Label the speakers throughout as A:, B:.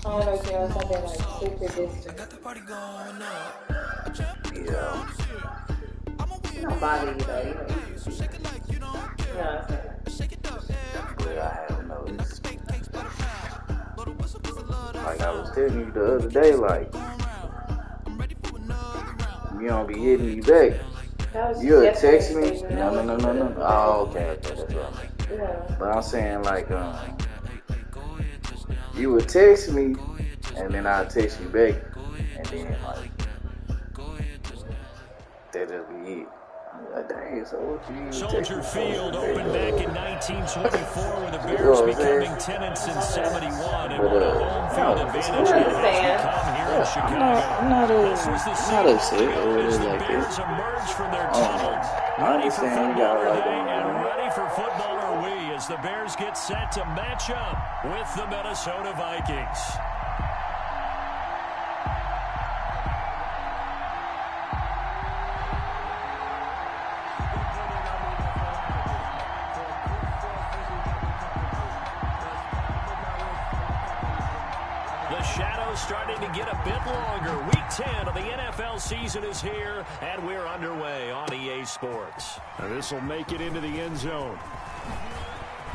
A: I don't know if you know something like super distant.
B: Yeah.
A: It don't bother you though, you know what I'm saying?
B: But I have noticed. Like I was telling you the other day, like, you don't be hitting me back.
A: That was just
B: You'll
A: yesterday,
B: text me.
A: Stephen.
B: No,
A: That
B: no,
A: was
B: no, no, no.
A: the
B: Oh,
A: day
B: okay, okay, that's what I mean.
A: before. Yeah.
B: But I'm saying, like, you would text me, and then I'll text you back, and then, like, that just be it. Like, dang, so what you
C: Soldier
B: texting
C: Field
B: for?
C: opened back in 1924 with the Bears becoming tenants in 71 and want a home field advantage
A: I
C: yet as we
A: understand.
C: come here in Chicago.
B: I'm not
C: This was the scene a
B: upset
C: while ago
B: or
C: as the
B: like
C: Bears
B: this.
C: emerge from their tunnel.
B: I
C: Ready for
B: understand you
C: football
B: got like
C: today
B: going
C: and
B: on.
C: ready for football are we as the Bears get set to match up with the Minnesota Vikings. The shadows starting to get a bit longer. Week 10 of the NFL season is here, and we're underway on EA Sports. And this will make it into the end zone.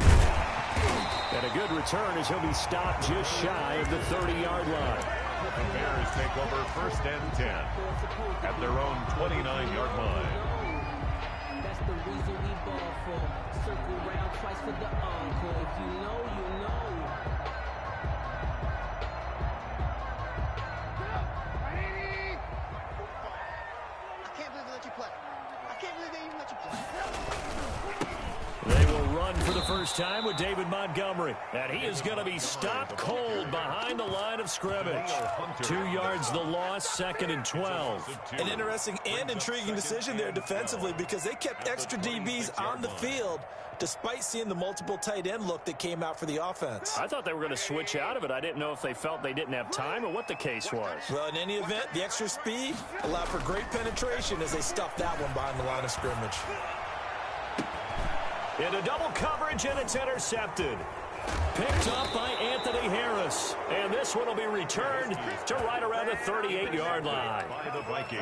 C: And a good return as he'll be stopped just shy of the 30-yard line.
D: The Bears take over 1st and 10 at their own 29-yard line.
E: That's the reason we ball for. Circle round twice for the encore. If you know, you know.
C: They will run for the first time with David Montgomery. And he is going to be stopped cold behind the line of scrimmage. 2 yards the loss, 2nd and 12.
F: An interesting and intriguing decision there defensively because they kept extra DBs on the field despite seeing the multiple tight end look that came out for the offense.
C: I thought they were going to switch out of it. I didn't know if they felt they didn't have time or what the case was.
F: Well, in any event, the extra speed allowed for great penetration as they stuffed that one behind the line of scrimmage.
C: Into double coverage, and it's intercepted. Picked up by Anthony Harris. And this one will be returned to right around the 38-yard line.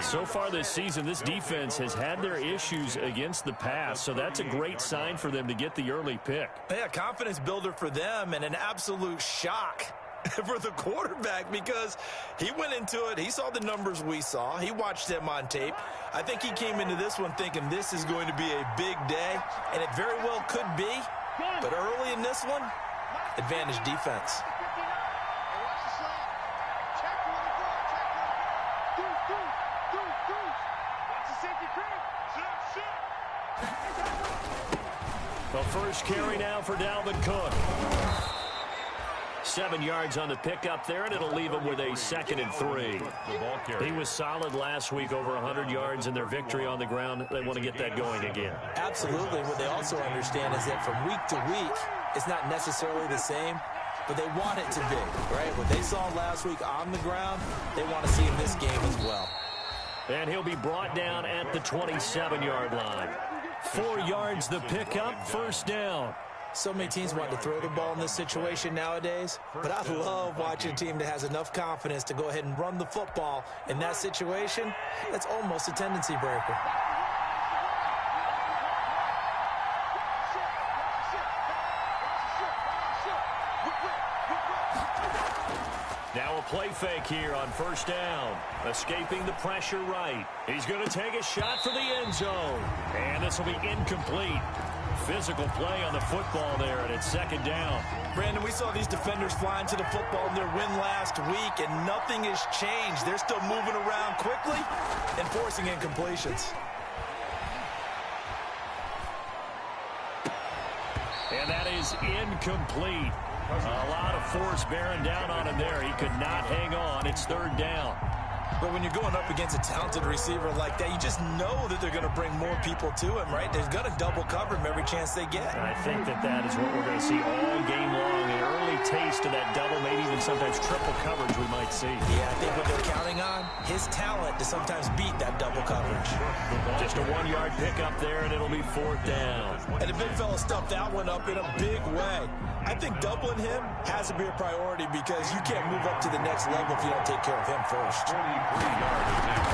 C: So far this season, this defense has had their issues against the pass, so that's a great sign for them to get the early pick.
F: Yeah, confidence builder for them and an absolute shock for the quarterback because he went into it. He saw the numbers we saw. He watched them on tape. I think he came into this one thinking this is going to be a big day, and it very well could be. But early in this one, advantage defense.
C: The first carry now for Dalvin Cook. 7 yards on the pickup there, and it'll leave him with a 2nd and 3. He was solid last week, over 100 yards in their victory on the ground. They want to get that going again.
F: Absolutely. What they also understand is that from week to week, it's not necessarily the same, but they want it to be, right? What they saw last week on the ground, they want to see in this game as well.
C: And he'll be brought down at the 27-yard line. 4 yards the pickup, first down.
F: So many teams want to throw the ball in this situation nowadays, but I love watching a team that has enough confidence to go ahead and run the football. In that situation, that's almost a tendency breaker.
C: Now a play fake here on first down. Escaping the pressure right. He's going to take a shot for the end zone. And this will be incomplete. Physical play on the football there, and it's 2nd down.
F: Brandon, we saw these defenders flying to the football in their win last week, and nothing has changed. They're still moving around quickly and forcing incompletions.
C: And that is incomplete. A lot of force bearing down on him there. He could not hang on. It's 3rd down.
F: But when you're going up against a talented receiver like that, you just know that they're going to bring more people to him, right? They're going to double cover him every chance they get.
C: And I think that is what we're going to see all game long. An early taste taste of that double, maybe even sometimes triple coverage we might see.
F: Yeah, I think what they're counting on, his talent to sometimes beat that double coverage.
C: Just a 1-yard pickup there, and it'll be 4th down.
F: And the big fella stuffed that one up in a big way. I think doubling him has to be a priority because you can't move up to the next level if you don't take care of him first.
D: 23-yard attempt.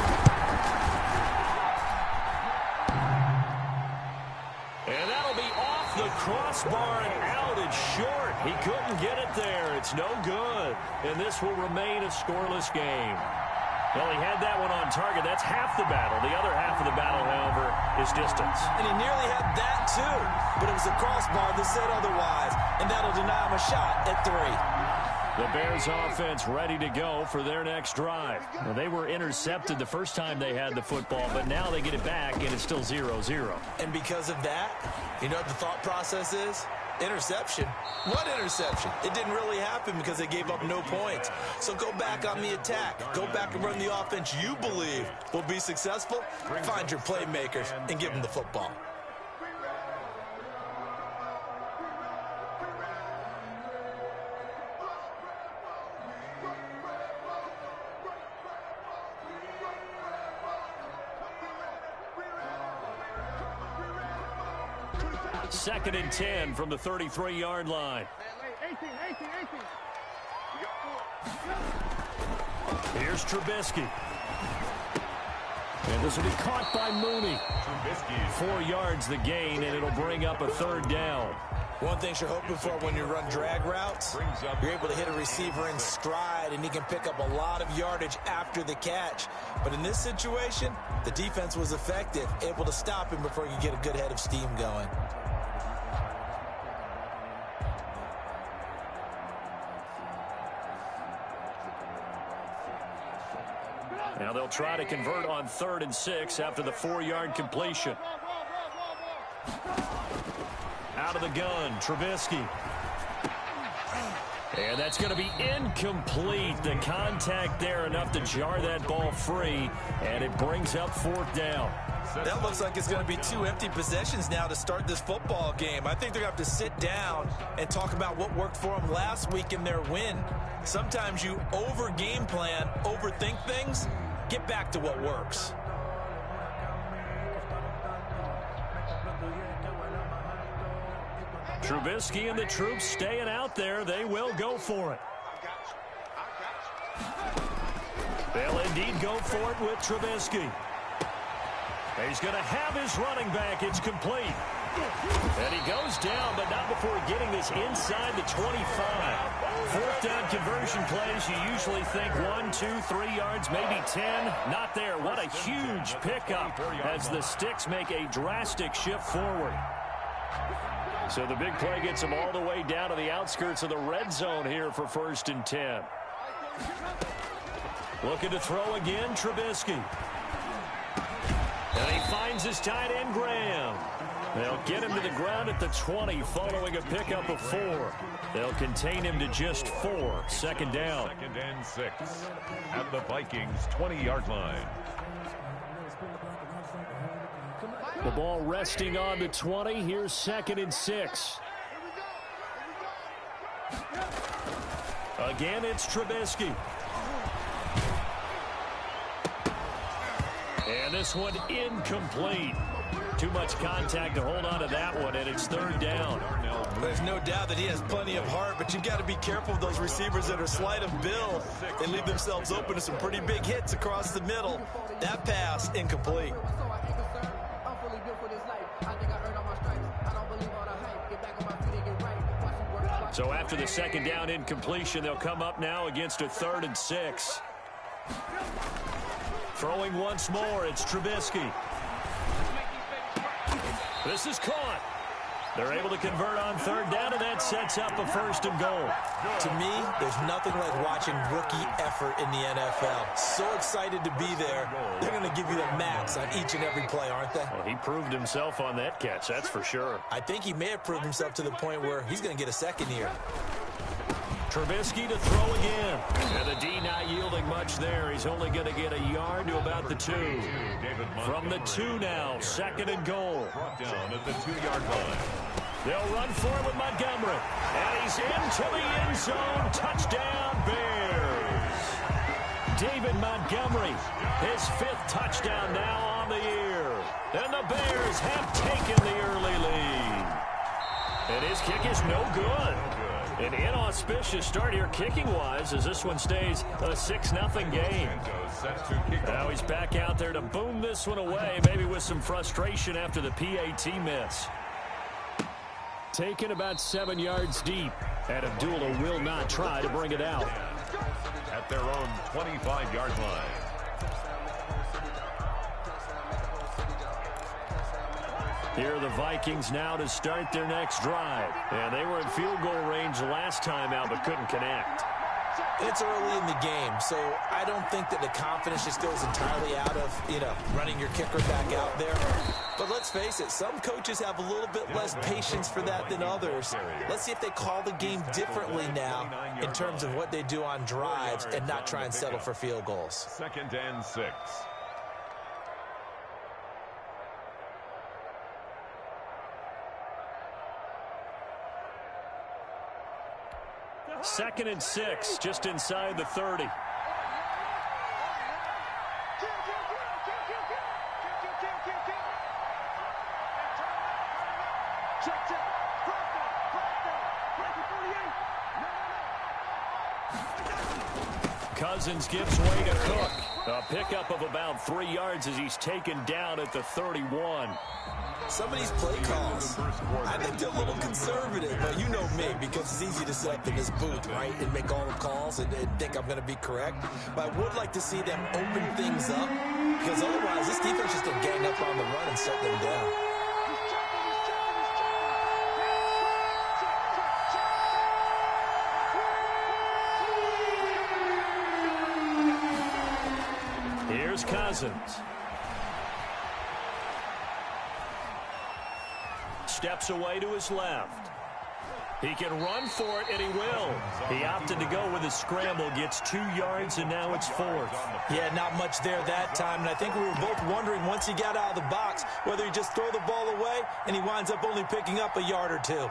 C: And that'll be off the crossbar and out. It's short. He couldn't get it there. It's no good. And this will remain a scoreless game. Well, he had that one on target. That's half the battle. The other half of the battle, however, is distance.
F: And he nearly had that, too. But it was the crossbar that said otherwise. And that'll deny him a shot at 3.
C: The Bears offense ready to go for their next drive. Well, they were intercepted the first time they had the football, but now they get it back, and it's still 0-0.
F: And because of that, you know what the thought process is? Interception. What interception? It didn't really happen because they gave up no points. So go back on the attack. Go back and run the offense you believe will be successful. Find your playmakers and give them the football.
C: Second and 10 from the 33-yard line. Here's Trubisky. And this will be caught by Mooney. 4 yards the gain, and it'll bring up a 3rd down.
F: One thing you're hoping for when you run drag routes, you're able to hit a receiver in stride, and he can pick up a lot of yardage after the catch. But in this situation, the defense was effective, able to stop him before you get a good head of steam going.
C: Now they'll try to convert on 3rd and 6 after the 4-yard completion. Out of the gun, Trubisky. And that's going to be incomplete. The contact there enough to jar that ball free, and it brings up 4th down.
F: That looks like it's going to be 2 empty possessions now to start this football game. I think they're going to have to sit down and talk about what worked for them last week in their win. Sometimes you over-game plan, overthink things. Get back to what works.
C: Trubisky and the troops staying out there. They will go for it. They'll indeed go for it with Trubisky. He's going to have his running back. It's complete. And he goes down, but not before getting this inside the 25. 4th down conversion plays, you usually think 1, 2, 3 yards, maybe 10. Not there. What a huge pickup as the sticks make a drastic shift forward. So the big play gets him all the way down to the outskirts of the red zone here for 1st and 10. Looking to throw again, Trubisky. And he finds his tight end, Graham. They'll get him to the ground at the 20 following a pickup of 4. They'll contain him to just 4. 2nd down.
D: 2nd and 6 at the Vikings 20-yard line.
C: The ball resting on the 20. Here's 2nd and 6. Again, it's Trubisky. And this one incomplete. Too much contact to hold on to that one, and it's 3rd down.
F: There's no doubt that he has plenty of heart, but you've got to be careful of those receivers that are slight of build. They leave themselves open to some pretty big hits across the middle. That pass, incomplete.
C: So after the 2nd down incompletion, they'll come up now against a 3rd and 6. Throwing once more, it's Trubisky. This is caught. They're able to convert on 3rd down, and that sets up a 1st and goal.
F: To me, there's nothing like watching rookie effort in the NFL. So excited to be there. They're going to give you the max on each and every play, aren't they?
C: Well, he proved himself on that catch, that's for sure.
F: I think he may have proved himself to the point where he's going to get a 2nd here.
C: Trubisky to throw again. And the D not yielding much there. He's only going to get a yard to about the 2. From the 2 now, 2nd and goal.
D: Brought down at the 2-yard line.
C: They'll run for it with Montgomery. And he's into the end zone. Touchdown, Bears. David Montgomery, his 5th touchdown now on the year. And the Bears have taken the early lead. And his kick is no good. An inauspicious start here kicking-wise as this one stays a 6-0 game. Now he's back out there to boom this one away, maybe with some frustration after the PAT miss. Taken about 7 yards deep, and Abdullah will not try to bring it out.
D: At their own 25-yard line.
C: Here are the Vikings now to start their next drive. And they were in field goal range last time out but couldn't connect.
F: It's early in the game, so I don't think that the confidence just goes entirely out of, running your kicker back out there. But let's face it, some coaches have a little bit less patience for that than others. Let's see if they call the game differently now in terms of what they do on drives and not try and settle for field goals.
D: 2nd and 6.
C: Second and 6, just inside the 30. Cousins gives way to Cook. A pickup of about 3 yards as he's taken down at the 31.
F: Some of these play calls, I think they're a little conservative, but you know me, because it's easy to sit up in this booth, right, and make all the calls and think I'm going to be correct. But I would like to see them open things up, because otherwise this defense just going to gang up on the run and shut them down.
C: Here's Cousins. Steps away to his left. He can run for it, and he will. He opted to go with a scramble, gets 2 yards, and now it's 4th.
F: Yeah, not much there that time, and I think we were both wondering once he got out of the box whether he just throw the ball away, and he winds up only picking up a yard or 2.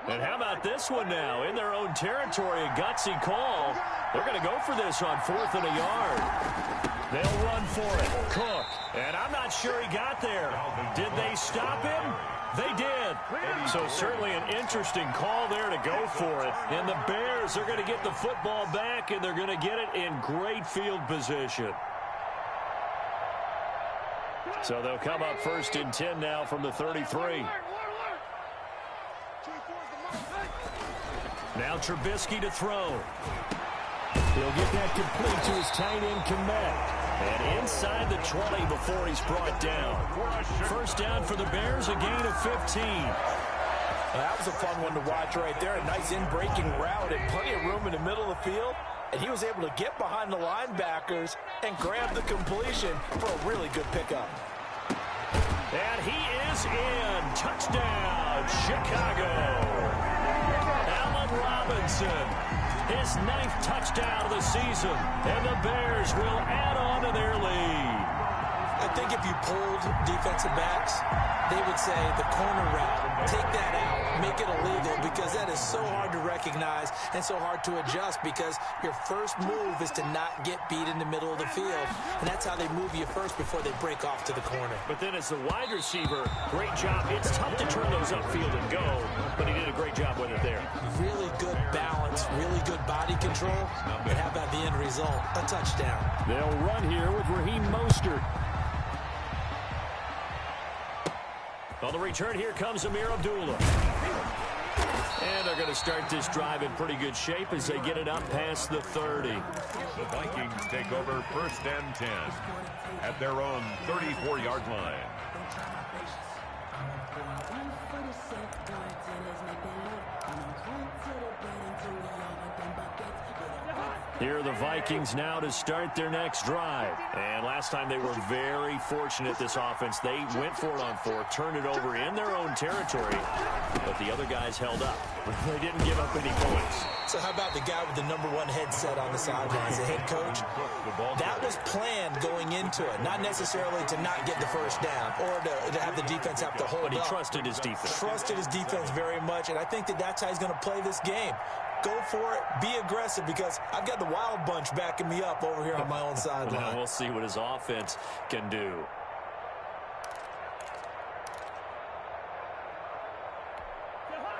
C: And how about this one now? In their own territory, a gutsy call. They're going to go for this on 4th and a yard. They'll run for it. Cook. And I'm not sure he got there. Did they stop him? They did. So certainly an interesting call there to go for it. And the Bears are going to get the football back, and they're going to get it in great field position. So they'll come up 1st and 10 now from the 33. Now Trubisky to throw. He'll get that complete to his tight end, Kmet. And inside the 20 before he's brought down. First down for the Bears, a gain of 15.
F: That was a fun one to watch right there. A nice in-breaking route and plenty of room in the middle of the field. And he was able to get behind the linebackers and grab the completion for a really good pickup.
C: And he is in. Touchdown, Chicago. Robinson, his 9th touchdown of the season, and the Bears will add on to their lead.
F: I think if you polled defensive backs, they would say the corner route, take that out, make it illegal, because that is so hard to recognize and so hard to adjust, because your first move is to not get beat in the middle of the field, and that's how they move you first before they break off to the corner.
C: But then as the wide receiver, great job. It's tough to turn those upfield and go, but he did a great job with it there.
F: Really good balance, really good body control, and how about the end result? A touchdown.
C: They'll run here with Raheem Mostert. On the return, here comes Amir Abdullah. And they're going to start this drive in pretty good shape as they get it up past the 30.
D: The Vikings take over 1st and 10 at their own 34-yard line.
C: Here are the Vikings now to start their next drive. And last time they were very fortunate, this offense. They went for it on 4, turned it over in their own territory, but the other guys held up. They didn't give up any points.
F: So how about the guy with the #1 headset on the sidelines, the head coach? That was planned going into it, not necessarily to not get the first down or to have the defense have to hold up.
C: But he trusted his defense.
F: Trusted his defense very much, and I think that's how he's going to play this game. Go for it, be aggressive, because I've got the wild bunch backing me up over here on my own sideline.
C: Now we'll see what his offense can do.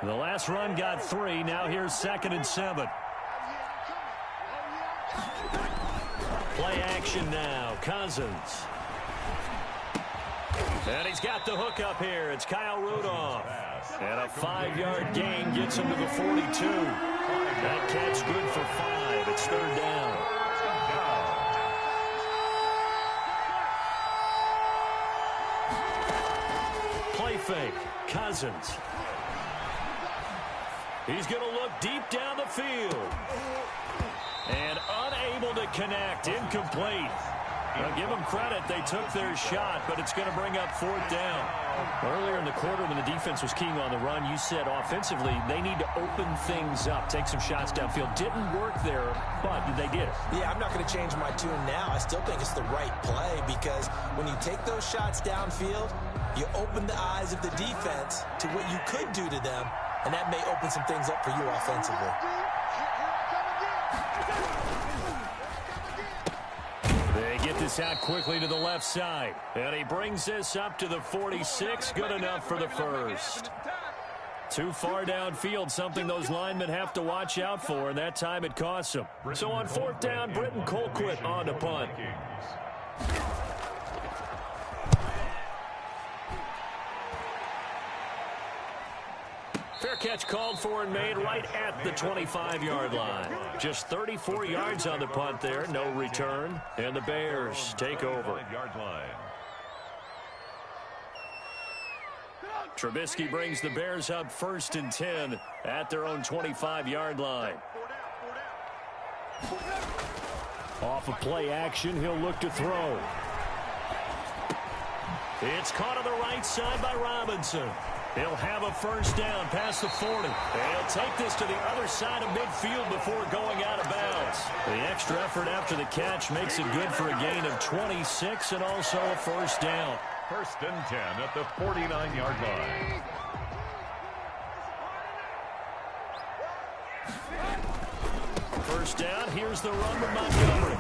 C: The last run got 3. Now here's 2nd and 7. Play action now. Cousins. And he's got the hook up here. It's Kyle Rudolph. And a 5-yard gain gets him to the 42. That catch good for 5. It's 3rd down. Play fake. Cousins. He's going to look deep down the field. And unable to connect. Incomplete. Now, give them credit. They took their shot, but it's going to bring up 4th down. Earlier in the quarter when the defense was keying on the run, you said offensively they need to open things up, take some shots downfield. Didn't work there, but they did it.
F: Yeah, I'm not going to change my tune now. I still think it's the right play, because when you take those shots downfield, you open the eyes of the defense to what you could do to them, and that may open some things up for you offensively.
C: They get this out quickly to the left side. And he brings this up to the 46. Good enough for the first. Too far downfield, something those linemen have to watch out for, and that time it costs them. So on 4th down, Britton Colquitt on to punt. Fair catch called for and made right at the 25-yard line. Just 34 yards on the punt there, no return. And the Bears take over. Trubisky brings the Bears up 1st and 10 at their own 25-yard line. Off of play action, he'll look to throw. It's caught on the right side by Robinson. He'll have a 1st down past the 40. He'll take this to the other side of midfield before going out of bounds. The extra effort after the catch makes it good for a gain of 26 and also a 1st down.
D: 1st and 10 at the 49-yard line.
C: First down, here's the run with Montgomery.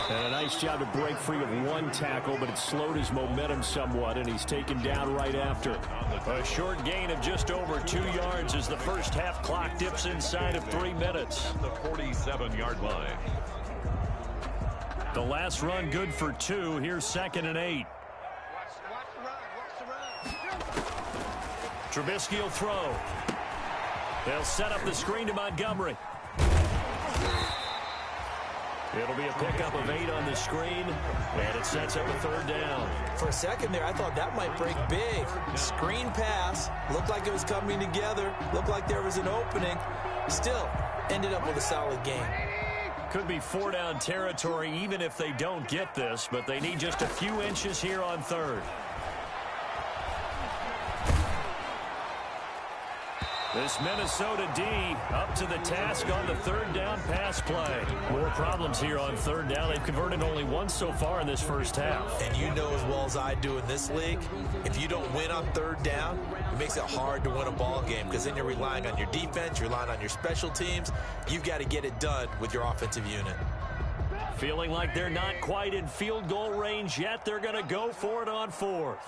C: And a nice job to break free of 1 tackle, but it slowed his momentum somewhat, and he's taken down right after. A short gain of just over 2 yards as the first half clock dips inside of 3 minutes.
D: The 47-yard line.
C: The last run good for 2. Here's 2nd and 8. Trubisky will throw. They'll set up the screen to Montgomery. It'll be a pickup of 8 on the screen, and it sets up a 3rd down.
F: For a second there, I thought that might break big. Screen pass, looked like it was coming together, looked like there was an opening. Still, ended up with a solid game.
C: Could be 4-down territory even if they don't get this, but they need just a few inches here on 3rd. This Minnesota D up to the task on the 3rd down pass play. More problems here on 3rd down. They've converted only once so far in this first half.
F: And you know as well as I do in this league, if you don't win on 3rd down, it makes it hard to win a ball game, because then you're relying on your defense, you're relying on your special teams. You've got to get it done with your offensive unit.
C: Feeling like they're not quite in field goal range yet. They're going to go for it on 4th.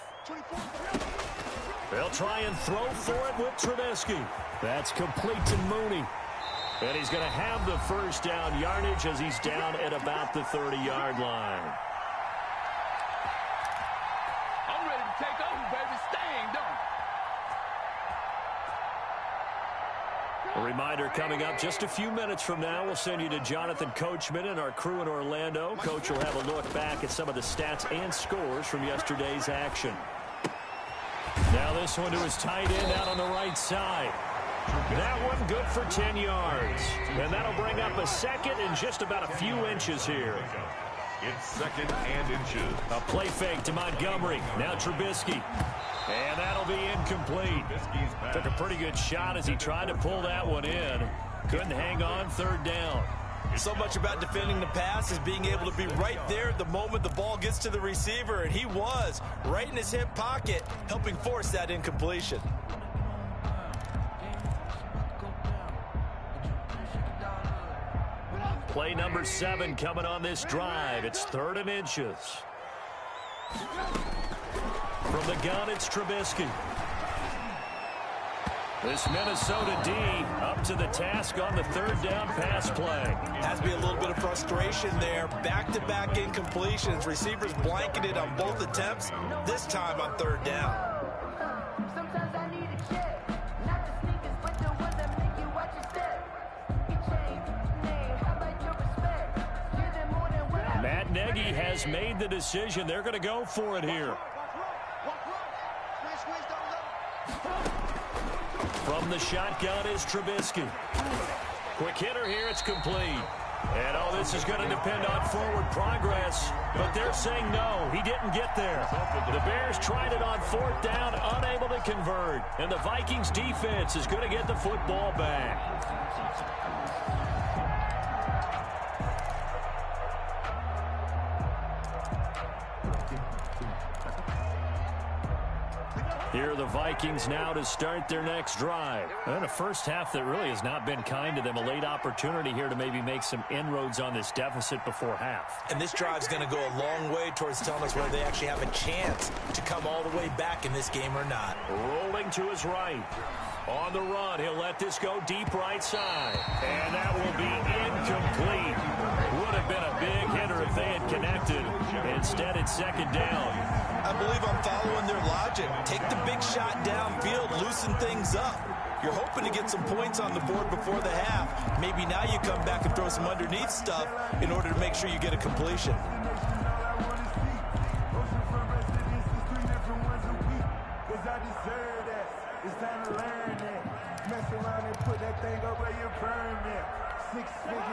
C: They'll try and throw for it with Trubisky. That's complete to Mooney. And he's going to have the 1st down yardage as he's down at about the 30-yard line.
G: I'm ready to take over, baby. Staying, don't
C: A reminder coming up just a few minutes from now. We'll send you to Jonathan Coachman and our crew in Orlando. Coach will have a look back at some of the stats and scores from yesterday's action. Now this one to his tight end out on the right side. That one good for 10 yards. And that'll bring up a second and just about a few inches here.
D: It's second and inches.
C: A play fake to Montgomery. Now Trubisky. And that'll be incomplete. Took a pretty good shot as he tried to pull that one in. Couldn't hang on, third down.
F: So much about defending the pass is being able to be right there at the moment the ball gets to the receiver, and he was right in his hip pocket, helping force that incompletion.
C: Play number 7 coming on this drive. It's third and inches. From the gun, it's Trubisky. This Minnesota D up to the task on the third down pass play.
F: Has to be a little bit of frustration there. Back-to-back incompletions. Receivers blanketed on both attempts, this time on third down.
H: Sometimes I need a check. Not the sneakers, but the ones that make you watch your step. You change name, how about your respect? Give them more than what I...
C: Matt Nagy has made the decision. They're going to go for it here. From the shotgun is Trubisky. Quick hitter here, it's complete. And, oh, this is going to depend on forward progress. But they're saying no, he didn't get there. The Bears tried it on fourth down, unable to convert. And the Vikings defense is going to get the football back. Here are the Vikings now to start their next drive. And a first half that really has not been kind to them. A late opportunity here to maybe make some inroads on this deficit before half.
F: And this drive's going to go a long way towards telling us whether they actually have a chance to come all the way back in this game or not.
C: Rolling to his right. On the run, he'll let this go deep right side. And that will be incomplete. Would have been a big hitter if they had connected. Instead, it's second down.
F: I believe I'm following their logic. Take the big shot downfield, loosen things up. You're hoping to get some points on the board before the half. Maybe now you come back and throw some underneath stuff in order to make sure you get a completion.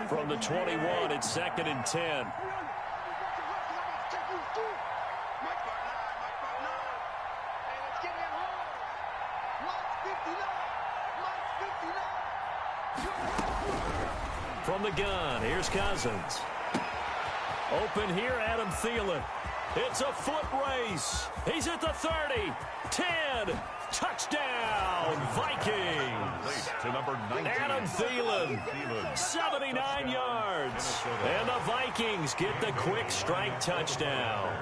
C: From the 21, it's second and 10. From the gun, here's Cousins. Open here, Adam Thielen. It's a foot race. He's at the 30, 10, touchdown, Vikings.
D: To number 19.
C: Adam Thielen, 79 yards. And the Vikings get the quick strike touchdown.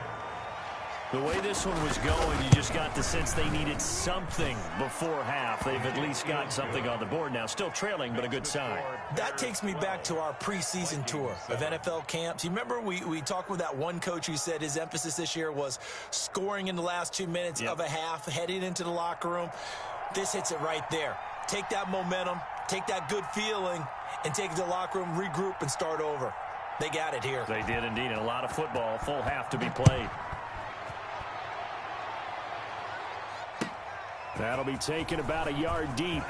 C: The way this one was going, you just got the sense they needed something before half. They've at least got something on the board now. Still trailing, but a good sign.
F: That takes me back to our preseason tour of NFL camps. You remember we talked with that one coach who said his emphasis this year was scoring in the last 2 minutes of a half, heading into the locker room. This hits it right there. Take that momentum, take that good feeling, and take it to the locker room, regroup, and start over. They got it here.
C: They did indeed, and a lot of football, full half to be played. That'll be taken about a yard deep.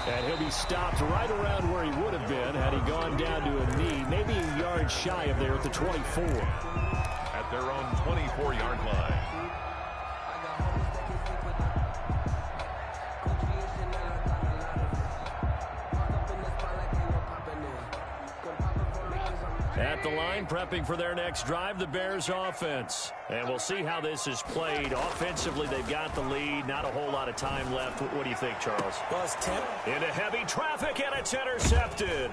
C: And he'll be stopped right around where he would have been had he gone down to a knee, maybe a yard shy of there at the 24.
D: At their own 24-yard line.
C: At the line, prepping for their next drive, the Bears offense. And we'll see how this is played. Offensively, they've got the lead. Not a whole lot of time left. What do you think, Charles?
F: Well, it's 10.
C: Into heavy traffic, and it's intercepted.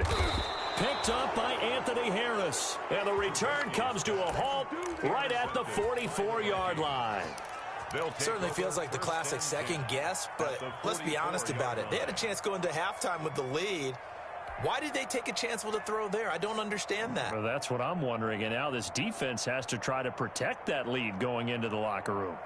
C: Picked up by Anthony Harris. And the return comes to a halt right at the 44-yard line.
F: Certainly feels like the classic second guess, but let's be honest about it. They had a chance going to halftime with the lead. Why did they take a chance with a throw there? I don't understand that.
C: Well, that's what I'm wondering. And now this defense has to try to protect that lead going into the locker room.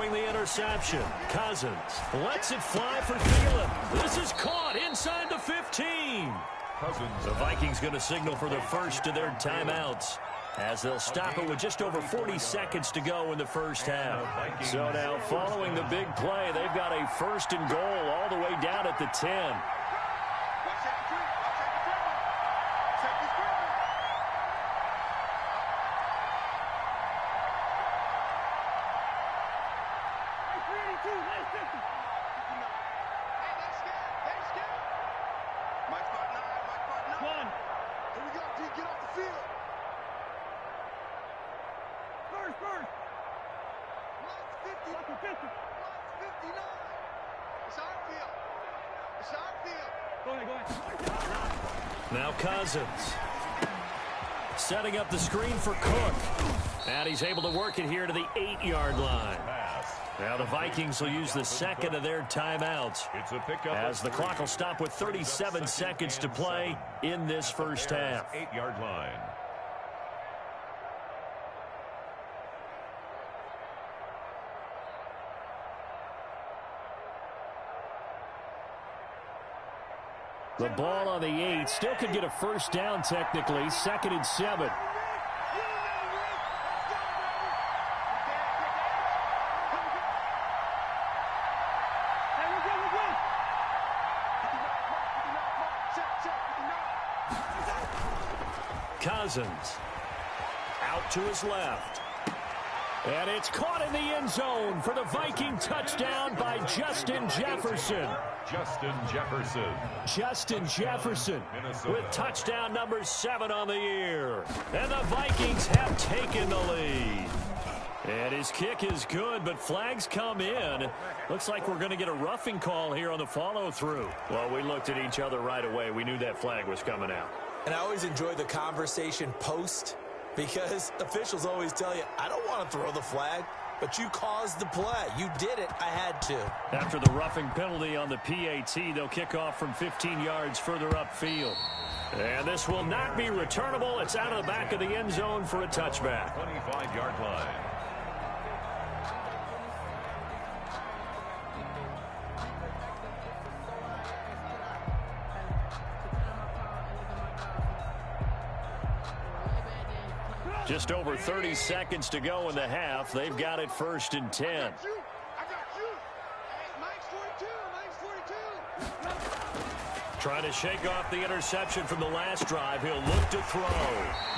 C: throwing the interception. Cousins lets it fly for Thielen. This is caught inside the 15.
D: Cousins.
C: The Vikings going to signal for the first of their timeouts, as they'll stop it with just over 40 seconds to go in the first half. So now, following the big play, they've got a first and goal all the way down at the 10. Now Cousins setting up the screen for Cook. And he's able to work it here to the 8-yard line. Now the Vikings will use the second of their timeouts, as the clock will stop with 37 seconds to play in this first half.
D: 8-yard line.
C: The ball on the 8. Still could get a first down technically. 2nd and 7. Cousins out to his left. And it's caught in the end zone for the Viking touchdown by Justin Jefferson. Justin Jefferson with touchdown number 7 on the year. And the Vikings have taken the lead. And his kick is good, but flags come in. Looks like we're going to get a roughing call here on the follow-through. Well, we looked at each other right away. We knew that flag was coming out.
F: And I always enjoy the conversation post, because officials always tell you, I don't want to throw the flag, but you caused the play. You did it. I had to. After the roughing penalty on the PAT, they'll kick off from 15 yards further upfield. And this will not be returnable. It's out of the back of the end zone for a touchback.
D: 25-yard line.
C: Just over 30 seconds to go in the half. They've got it 1st and 10. Trying to shake off the interception from the last drive. He'll look to throw.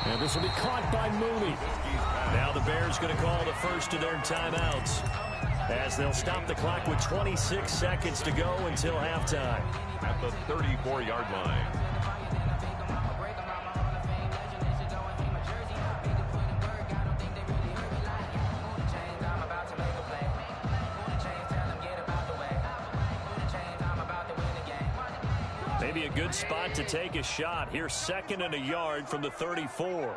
C: And this will be caught by Mooney. Now the Bears going to call the first of their timeouts, as they'll stop the clock with 26 seconds to go until halftime.
D: At the 34-yard line.
C: Maybe a good spot to take a shot. Here's 2nd and a yard from the 34.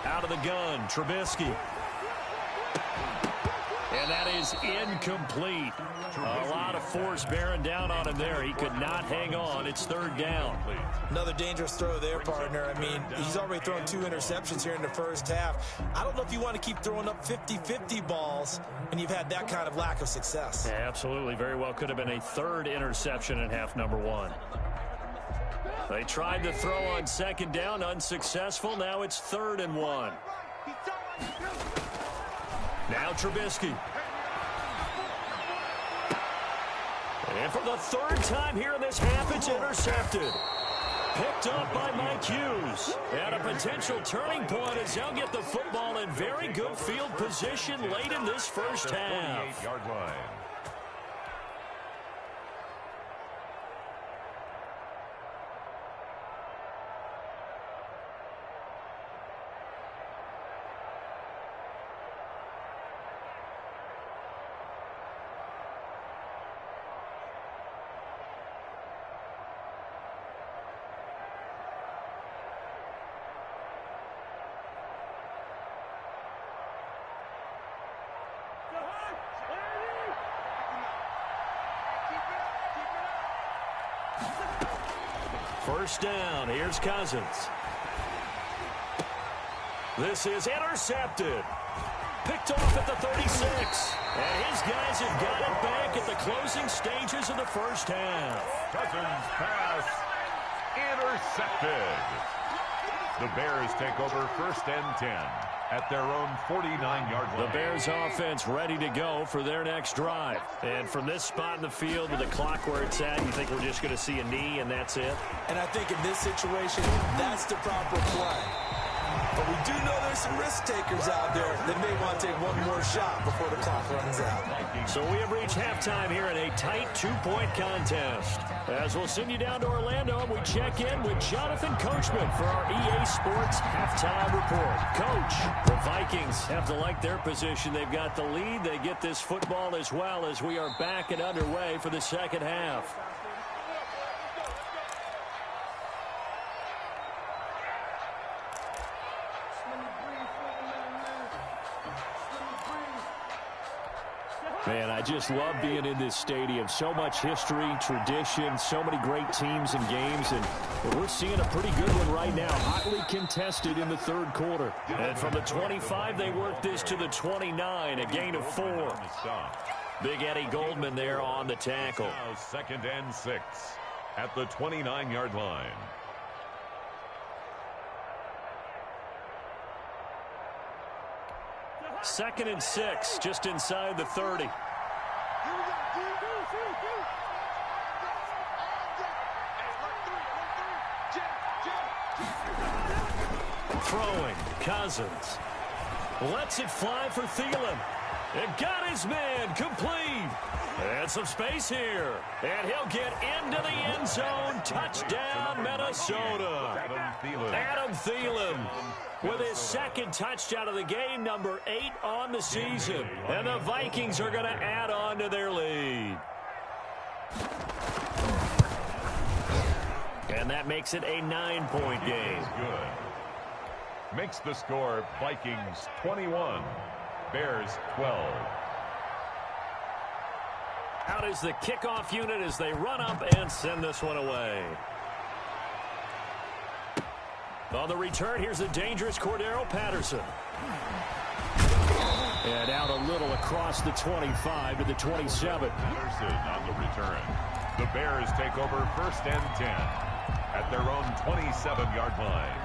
C: Out of the gun, Trubisky. And that is incomplete. A lot of force bearing down on him there. He could not hang on. It's 3rd down.
F: Another dangerous throw there, partner. I mean, he's already thrown 2 interceptions here in the first half. I don't know if you want to keep throwing up 50-50 balls when you've had that kind of lack of success.
C: Yeah, absolutely. Very well could have been a 3rd interception in half number 1. They tried to throw on 2nd down, unsuccessful. Now it's 3rd and 1. Now Trubisky. And for the 3rd time here in this half, it's intercepted. Picked up by Mike Hughes. And a potential turning point as they'll get the football in very good field position late in this first half.
D: 48-yard line.
C: First down. Here's Cousins. This is intercepted. Picked off at the 36. And his guys have got it back at the closing stages of the first half.
D: Cousins pass intercepted. The Bears take over first and 10 at their own 49-yard line.
C: The Bears offense ready to go for their next drive. And from this spot in the field with the clock where it's at, you think we're just going to see a knee and that's it?
F: And I think in this situation, that's the proper play. But we do know there's some risk takers out there that may want to take one more shot before the clock runs out.
C: So we have reached halftime here in a tight two-point contest. As we'll send you down to Orlando, and we check in with Jonathan Coachman for our EA Sports Halftime Report. Coach, the Vikings have to like their position. They've got the lead. They get this football as well as we are back and underway for the second half. Man, I just love being in this stadium. So much history, tradition, so many great teams and games, and we're seeing a pretty good one right now, hotly contested in the third quarter. And from the 25, they work this to the 29, a gain of 4. Big Eddie Goldman there on the tackle.
D: Now 2nd and 6 at the 29-yard line.
C: Second and 6, just inside the 30. Throwing, Cousins. Lets it fly for Thielen. And got his man complete. And some space here. And he'll get into the end zone. Touchdown, Minnesota. Adam Thielen with his second touchdown of the game, number 8 on the season. And the Vikings are going to add on to their lead. And that makes it a 9-point game.
D: Good. Makes the score Vikings 21, Bears 12.
C: Out is the kickoff unit as they run up and send this one away. On the return, here's the dangerous Cordero Patterson. And out a little across the 25 to the 27.
D: Patterson on the return. The Bears take over first and 10 at their own 27-yard line.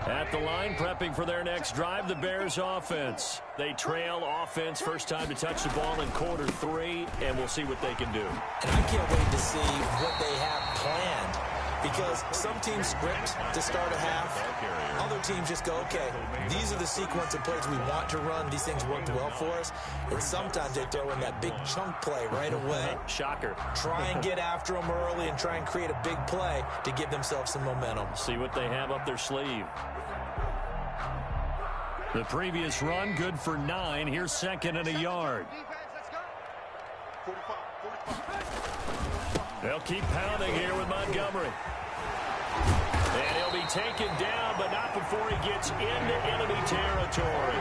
C: At the line, prepping for their next drive, the Bears offense. They trail offense, first time to touch the ball in quarter 3, and we'll see what they can do.
F: And I can't wait to see what they have planned, because some teams script to start a half. Other teams just go, okay, these are the sequence of plays we want to run. These things worked well for us. And sometimes they throw in that big chunk play right away.
C: Shocker.
F: Try and get after them early and try and create a big play to give themselves some momentum.
C: See what they have up their sleeve. The previous run, good for 9. Here's 2nd and a yard. They'll keep pounding here with Montgomery. And he'll be taken down, but not before he gets into enemy territory.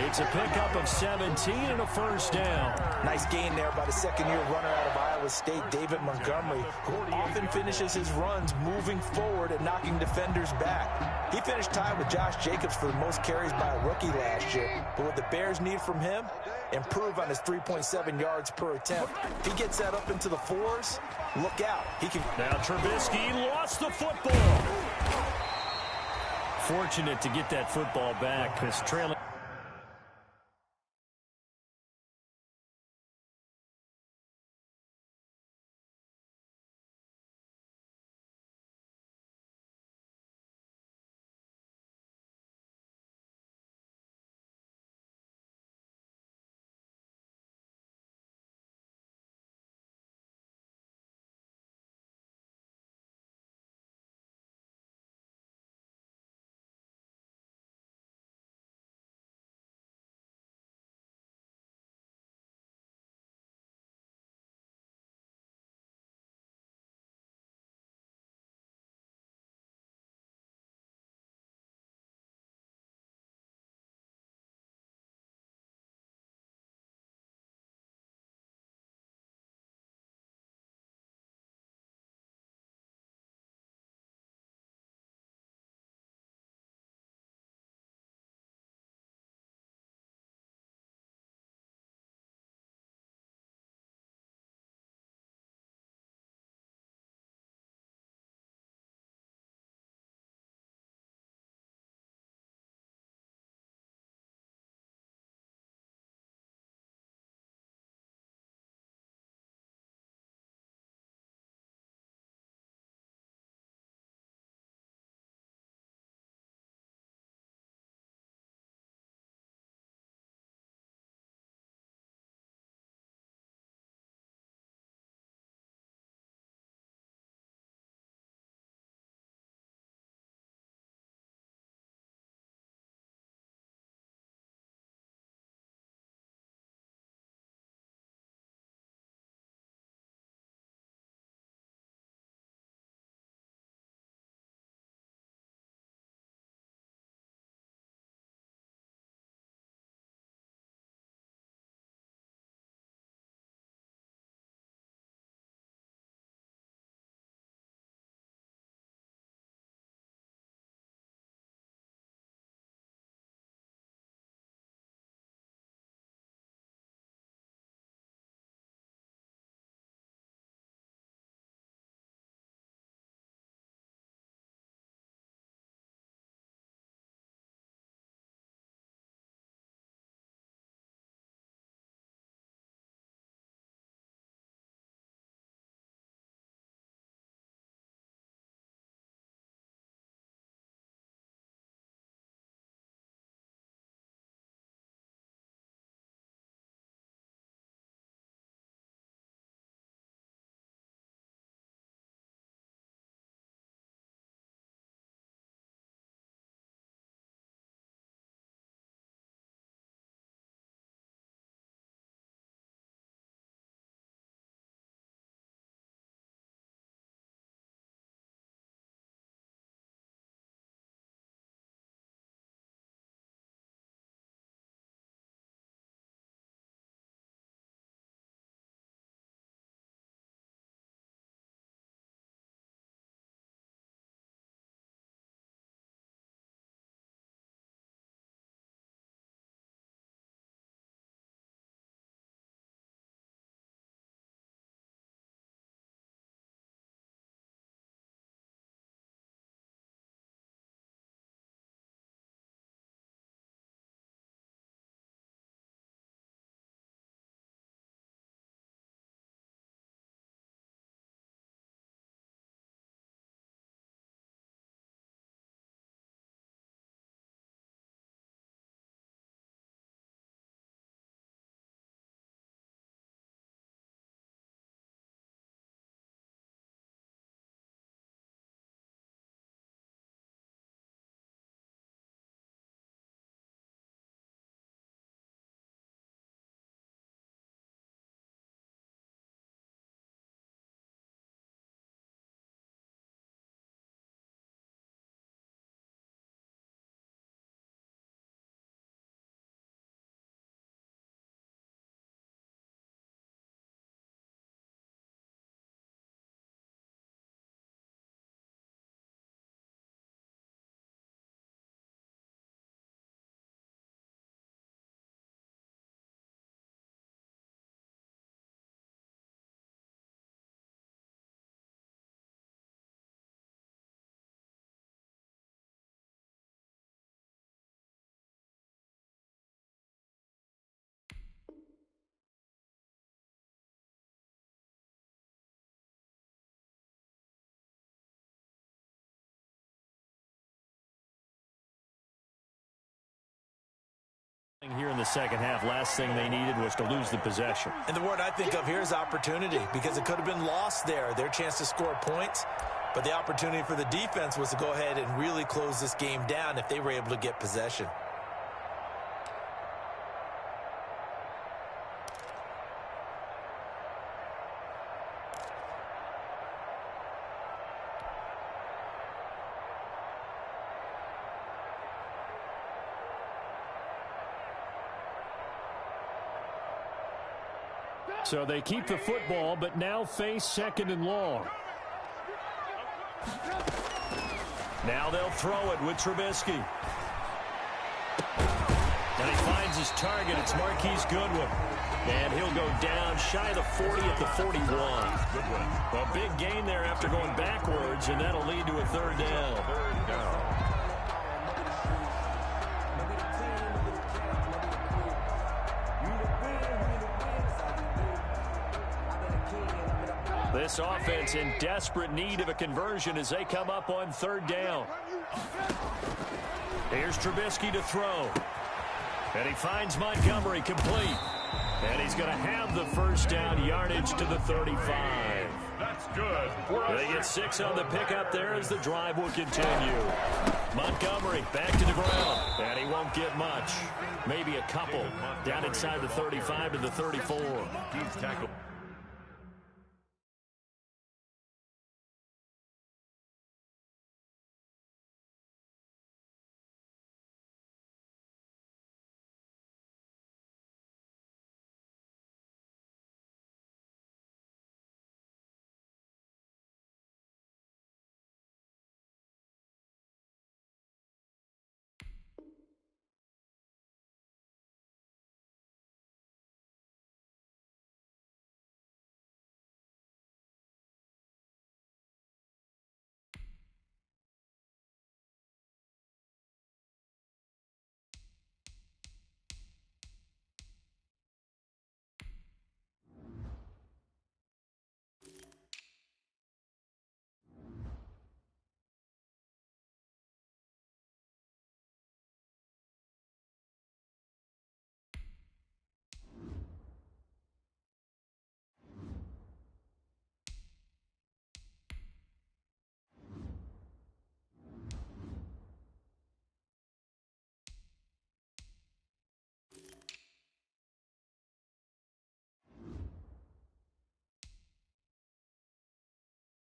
C: It's a pickup of 17 and a first down.
F: Nice gain there by the second-year runner out of Iowa State, David Montgomery, who often finishes his runs moving forward and knocking defenders back. He finished tied with Josh Jacobs for the most carries by a rookie last year. But what the Bears need from him, improve on his 3.7 yards per attempt. If he gets that up into the 4s, look out. He can.
C: Now Trubisky lost the football. Fortunate to get that football back because trailing. in the second half. Last thing they needed was to lose the possession.
F: And the word I think of here is opportunity, because it could have been lost there, their chance to score points. But the opportunity for the defense was to go ahead and really close this game down if they were able to get possession.
C: So they keep the football, but now face second and long. Now they'll throw it with Trubisky. And he finds his target. It's Marquise Goodwin. And he'll go down shy of the 40 at the 41. A big gain there after going backwards, and that'll lead to a third down.
D: Third down.
C: This offense in desperate need of a conversion as they come up on third down. Here's Trubisky to throw. And he finds Montgomery complete. And he's going to have the first down, yardage to the 35.
D: That's good.
C: They get 6 on the pickup there as the drive will continue. Montgomery back to the ground. And he won't get much. Maybe a couple. Down inside the 35 to the 34.
D: He's tackled.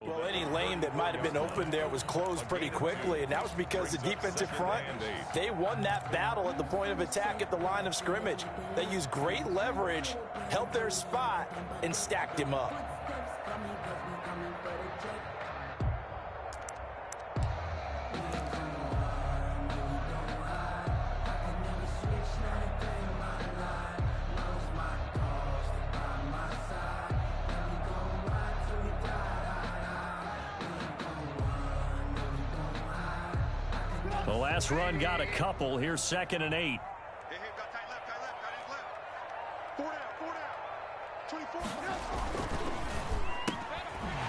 F: Well, any lane that might have been open there was closed pretty quickly, and that was because the defensive front, they won that battle at the point of attack at the line of scrimmage. They used great leverage, held their spot, and stacked him up.
C: The last run got a couple. Here's 2nd and 8.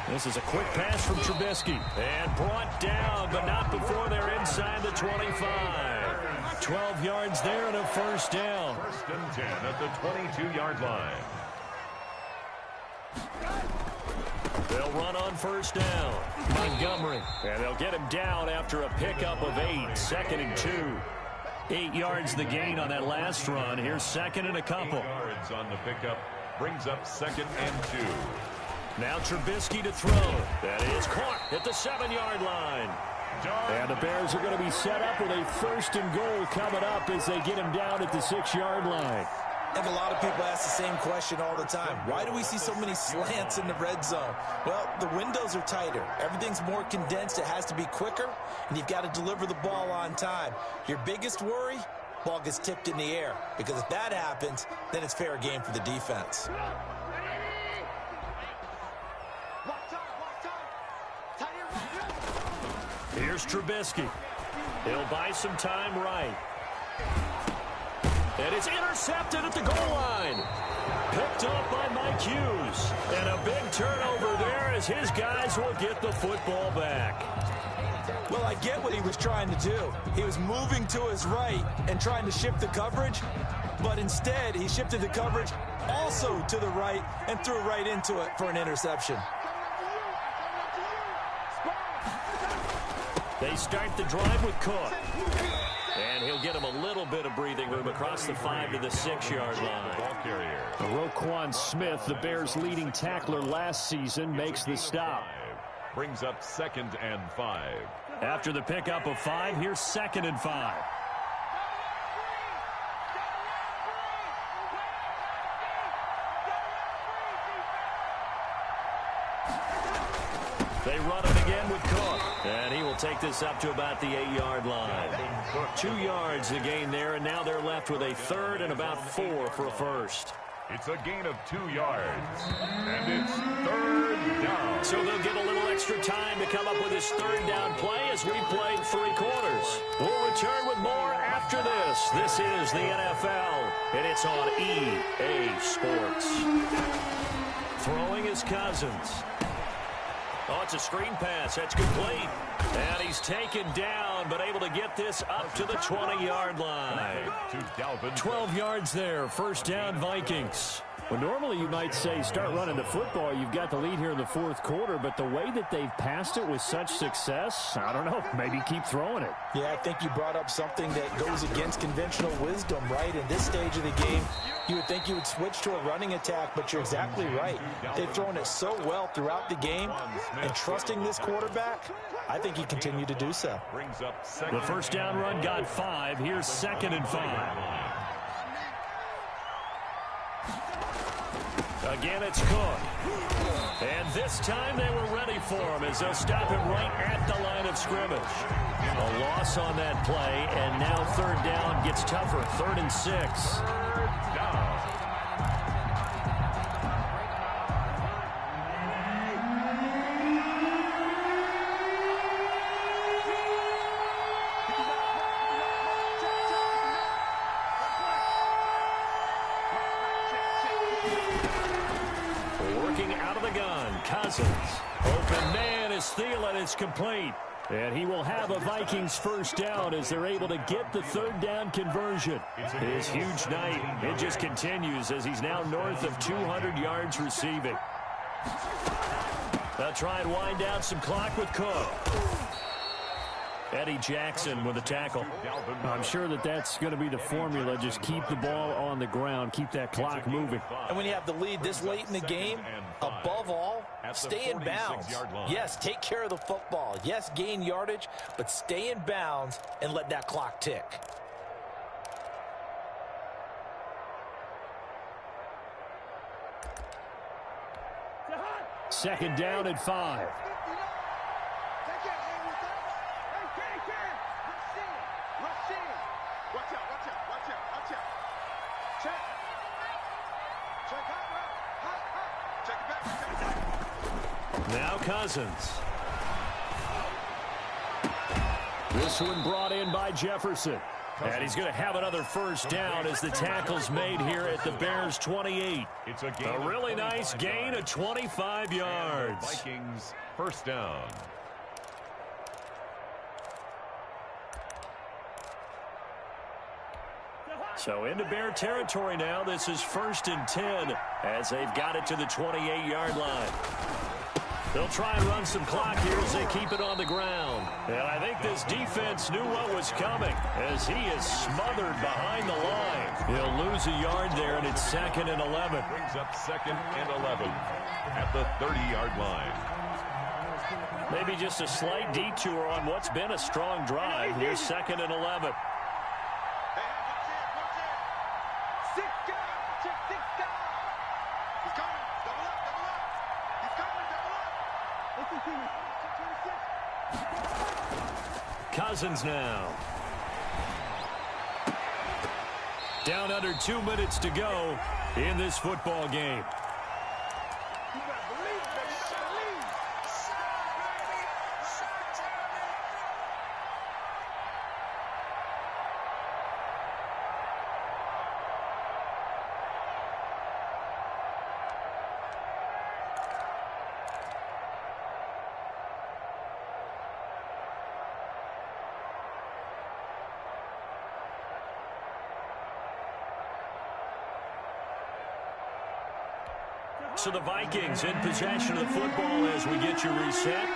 C: This is a quick pass from Trubisky. And brought down, but not before they're inside the 25. 12 yards there and a first down.
D: 1st and 10 at the 22-yard line.
C: They'll run on first down. Montgomery. And they'll get him down after a pickup of 8. 2nd and 2. 8 yards the gain on that last run. Here's 2nd and a couple.
D: 8 yards on the pickup. Brings up 2nd and 2.
C: Now Trubisky to throw. That is caught at the 7-yard line. And the Bears are going to be set up with a 1st and goal coming up as they get him down at the 6-yard line.
F: And a lot of people ask the same question all the time. Why do we see so many slants in the red zone? Well, the windows are tighter. Everything's more condensed. It has to be quicker, and you've got to deliver the ball on time. Your biggest worry, ball gets tipped in the air, because if that happens, then it's fair game for the defense.
C: Here's Trubisky. He'll buy some time right. And it's intercepted at the goal line. Picked up by Mike Hughes. And a big turnover there as his guys will get the football back.
F: Well, I get what he was trying to do. He was moving to his right and trying to shift the coverage, but instead he shifted the coverage also to the right and threw right into it for an interception.
C: They start the drive with Cook. And he'll get him a little bit of breathing room across the 5 to the 6-yard line.
D: Ball carrier.
C: Roquan Smith, the Bears' leading tackler last season, makes the stop.
D: Brings up 2nd and 5.
C: After the pickup of 5, here's 2nd and 5. They run it again with Cook. And he will take this up to about the 8-yard line. 2 yards the gain there, and now they're left with a 3rd and about 4 for a first.
D: It's a gain of 2 yards, and it's 3rd down.
C: So they'll get a little extra time to come up with his 3rd down play as we played 3 quarters. We'll return with more after this. This is the NFL, and it's on EA Sports. Throwing is Cousins. Oh, it's a screen pass. That's complete. And he's taken down, but able to get this up to the 20-yard line. 12 yards there. First down, Vikings. Well, normally you might say start running the football. You've got the lead here in the 4th quarter, but the way that they've passed it with such success, I don't know, maybe keep throwing it.
F: Yeah, I think you brought up something that goes against conventional wisdom, right? In this stage of the game, you would think you would switch to a running attack, but you're exactly right. They've thrown it so well throughout the game, and trusting this quarterback, I think he continued to do so.
C: The first down run got 5. Here's 2nd and 5. Again, it's Cook. And this time they were ready for him as they'll stop him right at the line of scrimmage. A loss on that play, and now 3rd down gets tougher. 3rd and 6. Cousins. Open man is Thielen. It's complete. And he will have a Vikings first down as they're able to get the 3rd down conversion. His huge night, it just continues as he's now north of 200 yards receiving. They'll try and wind down some clock with Cook. Eddie Jackson with a tackle. I'm sure that that's going to be the formula. Just keep the ball on the ground. Keep that clock moving.
F: And when you have the lead this late in the game, above all, stay in bounds. Yes, take care of the football. Yes, gain yardage, but stay in bounds and let that clock tick.
C: Second down at 5. Now Cousins. This one brought in by Jefferson. And he's going to have another first down as the tackle's made here at the Bears' 28.
D: It's a
C: really nice gain of 25 yards.
D: Vikings first down.
C: So into Bear territory now. This is 1st and 10 as they've got it to the 28-yard line. They'll try and run some clock here as they keep it on the ground. And I think this defense knew what was coming as he is smothered behind the line. He'll lose a yard there, and it's 2nd and 11.
D: Brings up 2nd and 11 at the 30-yard line.
C: Maybe just a slight detour on what's been a strong drive. Here's 2nd and 11. Cousins now. Down under 2 minutes to go in this football game. So the Vikings in possession of the football as we get you reset.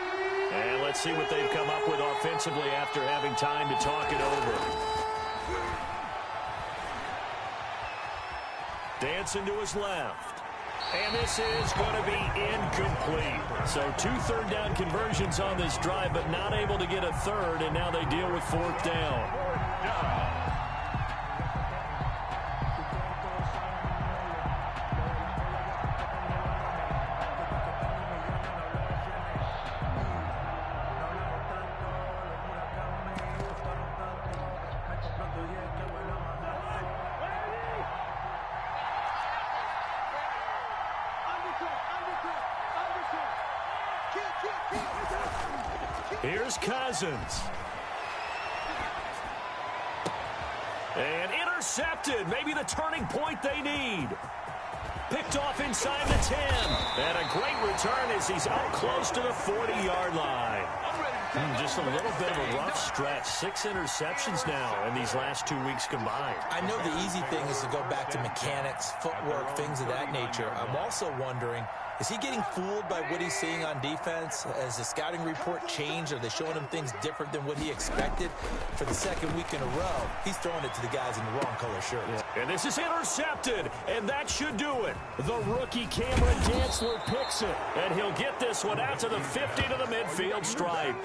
C: And let's see what they've come up with offensively after having time to talk it over. Dancing to his left. And this is going to be incomplete. So 2 third-down conversions on this drive, but not able to get a third, and now they deal with 4th down. Here's Cousins. And intercepted. Maybe the turning point they need. Picked off inside the 10. And a great return as he's out close to the 40-yard line. Just a little bit of a rough stretch. 6 interceptions now in these last 2 weeks combined.
F: I know the easy thing is to go back to mechanics, footwork, things of that nature. I'm also wondering, is he getting fooled by what he's seeing on defense? Has the scouting report changed? Are they showing him things different than what he expected? For the 2nd week in a row, he's throwing it to the guys in the wrong color shirts.
C: Yeah. And this is intercepted, and that should do it. The rookie Cameron Dantzler picks it, and he'll get this one out to the 50 to the midfield stripe.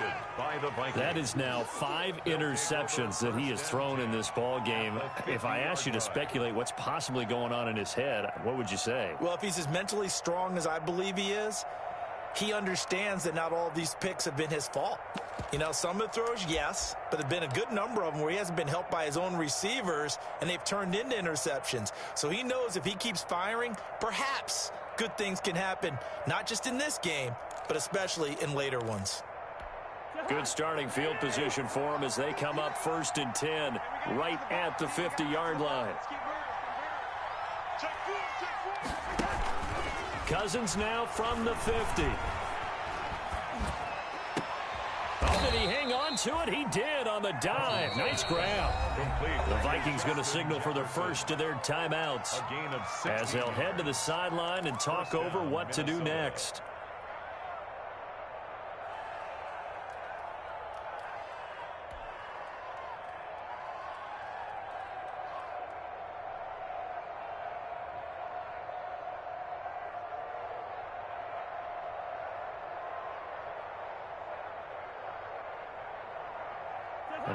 C: That is now 5 interceptions that he has thrown in this ball game. If I asked you to speculate what's possibly going on in his head, what would you say?
F: Well, if he's as mentally strong as I believe he is, he understands that not all of these picks have been his fault. You know, some of the throws, yes, but there have been a good number of them where he hasn't been helped by his own receivers, and they've turned into interceptions. So he knows if he keeps firing, perhaps good things can happen, not just in this game, but especially in later ones.
C: Good starting field position for him as they come up 1st and 10, right at the 50-yard line. Cousins now from the 50. Oh, did he hang on to it? He did on the dive. Nice grab. The Vikings going to signal for their first of their timeouts as they'll head to the sideline and talk over what to do next.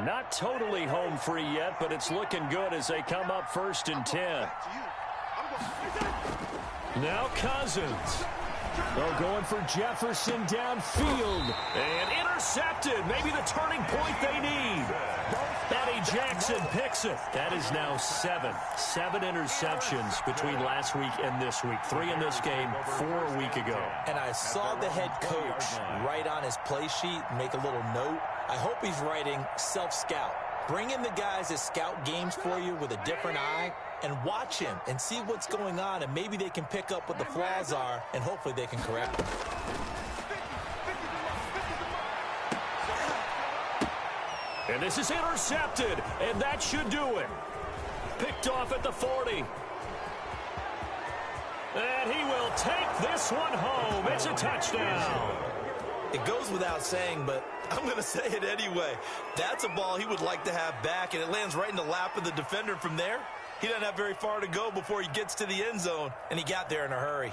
C: Not totally home free yet, but it's looking good as they come up 1st and 10. Now Cousins. They're going for Jefferson downfield. And intercepted. Maybe the turning point they need. Eddie Jackson picks it. That is now 7. 7 interceptions between last week and this week. 3 in this game, 4 a week ago.
F: And I saw the head coach write on his play sheet, make a little note. I hope he's writing self-scout. Bring in the guys that scout games for you with a different eye and watch him and see what's going on, and maybe they can pick up what the flaws are, and hopefully they can correct them.
C: And this is intercepted, and that should do it. Picked off at the 40. And he will take this one home. It's a touchdown.
F: It goes without saying, but I'm going to say it anyway. That's a ball he would like to have back, and it lands right in the lap of the defender. From there, he doesn't have very far to go before he gets to the end zone, and he got there in a hurry.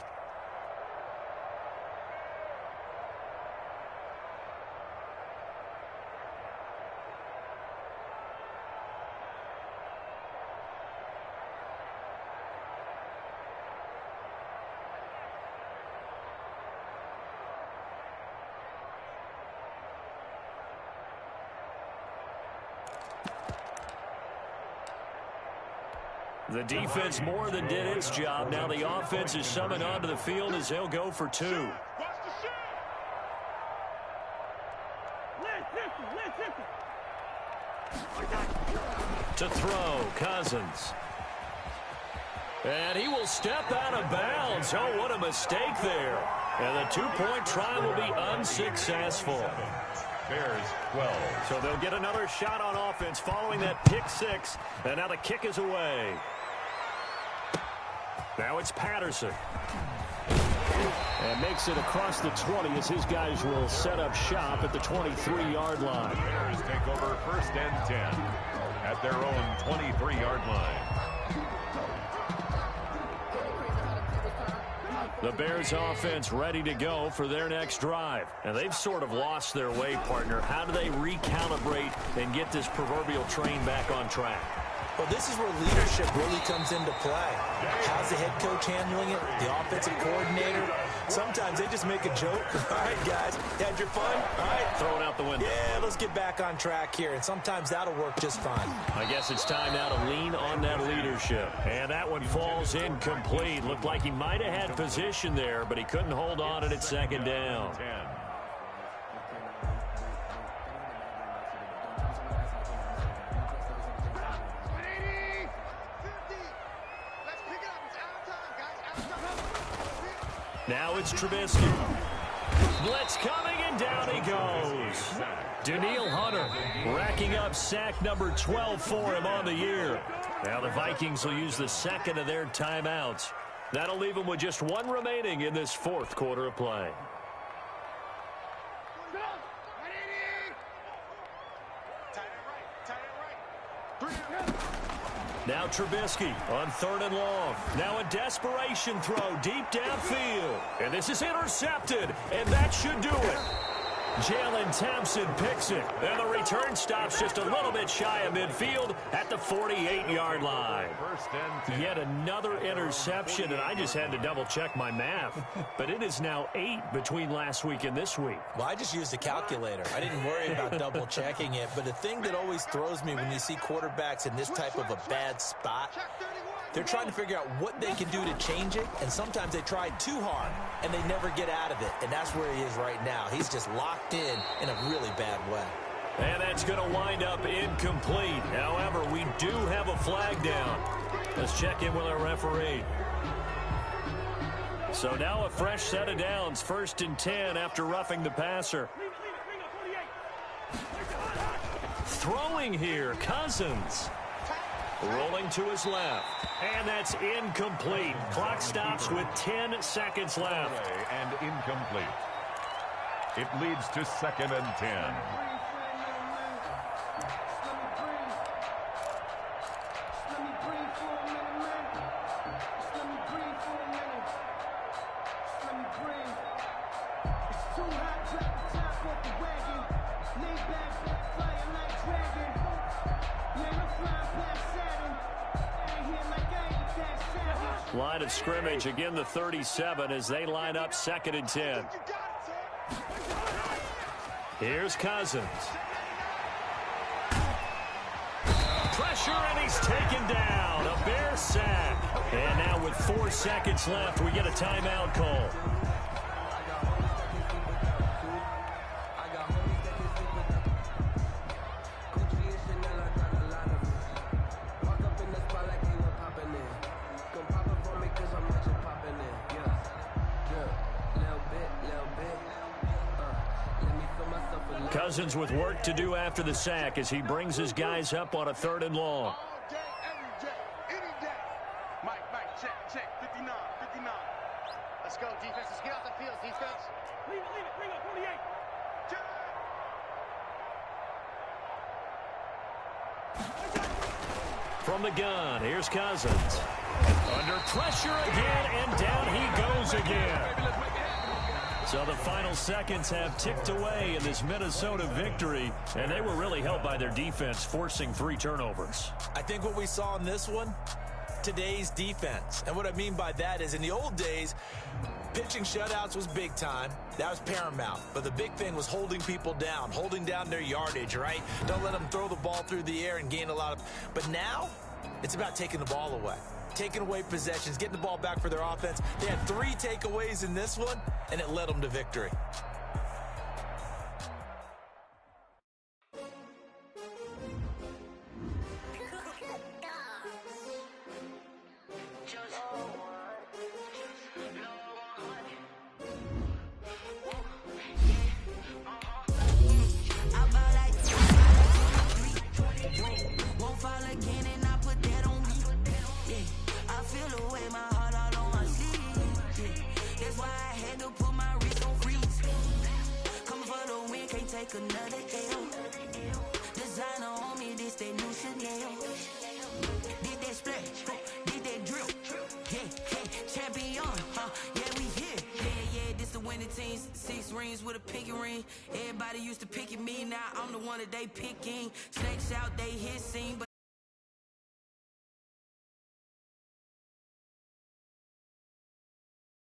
C: The defense more than did its job. Now the offense is summoned onto the field as they'll go for 2. To throw, Cousins. And he will step out of bounds. Oh, what a mistake there. And the 2-point try will be unsuccessful.
D: Bears 12.
C: So they'll get another shot on offense following that pick 6. And now the kick is away. Now it's Patterson. And makes it across the 20 as his guys will set up shop at the 23-yard line.
D: The Bears take over 1st and 10 at their own 23-yard line.
C: The Bears offense ready to go for their next drive. And they've sort of lost their way, partner. How do they recalibrate and get this proverbial train back on track?
F: Well, this is where leadership really comes into play. How's the head coach handling it? The offensive coordinator? Sometimes they just make a joke. All right, guys, had your fun? All right.
C: Throw it out the window.
F: Yeah, let's get back on track here. And sometimes that'll work just fine.
C: I guess it's time now to lean on that leadership. And that one falls incomplete. Looked like he might have had position there, but he couldn't hold on at 2nd down.
D: 10.
C: Now it's Trubisky. Blitz coming, and down he goes. Daniil Hunter racking up sack number 12 for him on the year. Now the Vikings will use the second of their timeouts. That'll leave them with just one remaining in this 4th quarter of play. Now Trubisky on 3rd and long. Now a desperation throw deep downfield. And this is intercepted, and that should do it. Jalen Thompson picks it. And the return stops just a little bit shy of midfield at the 48-yard line.
D: 1st and 10.
C: Yet another interception, and I just had to double-check my math. But it is now 8 between last week and this week.
F: Well, I just used a calculator. I didn't worry about double-checking it. But the thing that always throws me when you see quarterbacks in this type of a bad spot, they're trying to figure out what they can do to change it, and sometimes they try too hard, and they never get out of it, and that's where he is right now. He's just locked in a really bad way.
C: And that's going to wind up incomplete. However, we do have a flag down. Let's check in with our referee. So now a fresh set of downs, 1st and 10 after roughing the passer. Throwing here, Cousins. Rolling to his left. And that's incomplete. Clock stops with 10 seconds left.
D: And incomplete. It leads to 2nd and 10.
C: Line of scrimmage, again the 37 as they line up 2nd and 10. Here's Cousins. Pressure, and he's taken down. A Bear sack. And now with 4 seconds left, we get a timeout call. Cousins with work to do after the sack as he brings his guys up on a 3rd and long.
G: All day, every day, any day. Mike, check, 59, 59.
H: Let's go, defense. Let's get off the field, defense.
G: Leave it, bring up 28.
C: From the gun, here's Cousins. Under pressure again, and down he goes again. So the final seconds have ticked away in this Minnesota victory, and they were really helped by their defense, forcing 3 turnovers.
F: I think what we saw in this one, today's defense. And what I mean by that is in the old days, pitching shutouts was big time. That was paramount. But the big thing was holding people down, holding down their yardage, right? Don't let them throw the ball through the air and gain a lot of... But now, it's about taking the ball away. Taking away possessions, getting the ball back for their offense. They had 3 takeaways in this one, and it led them to victory.
H: I feel the way my heart all on my sleeve. That's why I take another L. Designer on me, this that new Chanel. Did that splash, did that drip. Yeah, champion, yeah, we here. Yeah, this the winning team. 6 rings with a pinky ring. Everybody used to pick at me, now I'm the one that they picking. Snakes out, they hissing, but